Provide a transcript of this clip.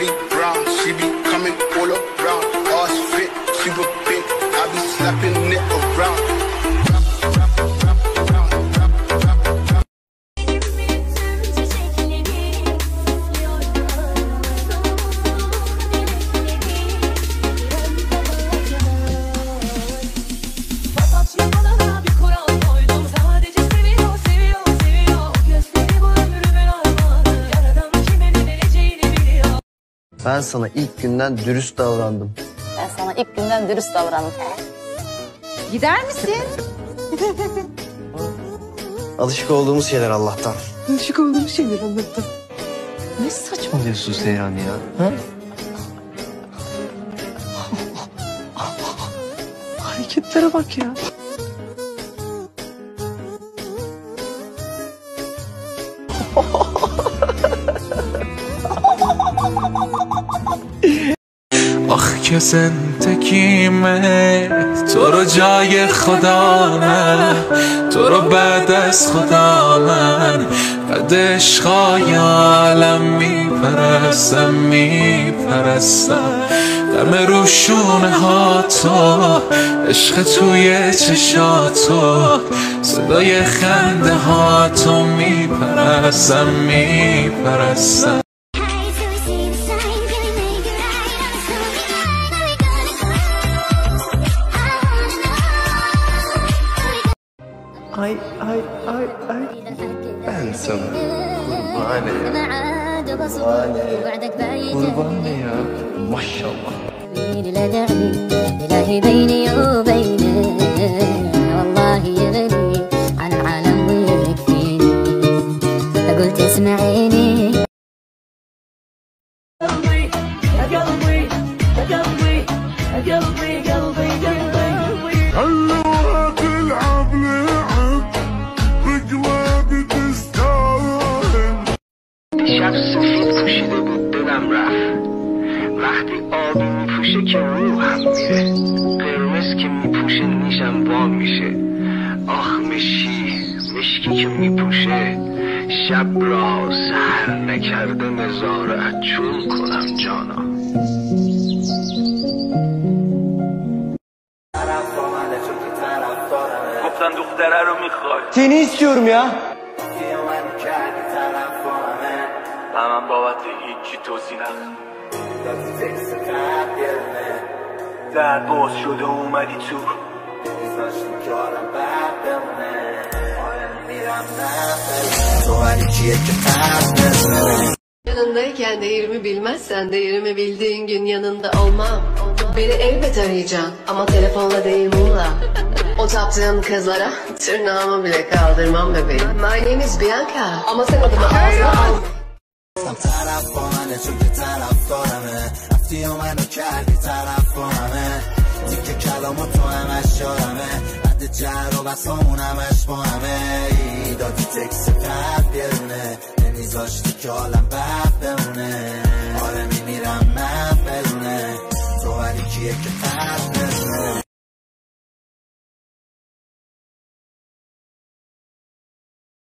pretty brown. She be coming all around. Ass fit, super big. I be slapping it around. Ben sana ilk günden dürüst davrandım. Ben sana ilk günden dürüst davrandım. Gider misin? Alışık olduğumuz şeyler Allah'tan. Alışık olduğumuz şeyler Allah'tan. Ne saçmalıyorsun Seyran ya? Ha? Hareketlere bak ya. آخ که زندگیمه تو رو جای خدا نه تو رو بعد از خدا من قد عشقای عالم میپرستم دم روشونه ها تو عشق توی چشاتو صدای خنده ها تو میپرستم Ay. Ben sana kurban ne ya? Maşallah. إلهي بيني وبينك والله يغني عن العالم ويكفيني قلت اسمعيني شب سفید پوشیده بود دلم رفت وقتی آبی میپوشه که روحم میره قرمز که میپوشه نیشم وا میشه آخ مشکی که میپوشه شب را سحر نکرده نظاره از چون کنم جانا گفتن دختره رو میخوای Seni istiyorum ya. من بابت هیچی توضیح ندم در باز شده اومدی تو Yanındayken değerimi bilmezsen değerimi bildiğin gün yanında olmam. Beni elbet arayacaksın ama telefonla değil mumla. O taptığın kızlara tırnağımı bile kaldırmam bebeğim. My name is Bianca ama sen adımı ağzına alma. طرف با منه چون که طرف دارمه رفتی و منو کردی طرف با همه دیگه کلام و تو همش یارمه رد جر و بسامون همش با همه دادی تکس قد بیرونه نمیذاشتی که حالم بد بمونه آره میمیرم من بدونه تو ولی کیه که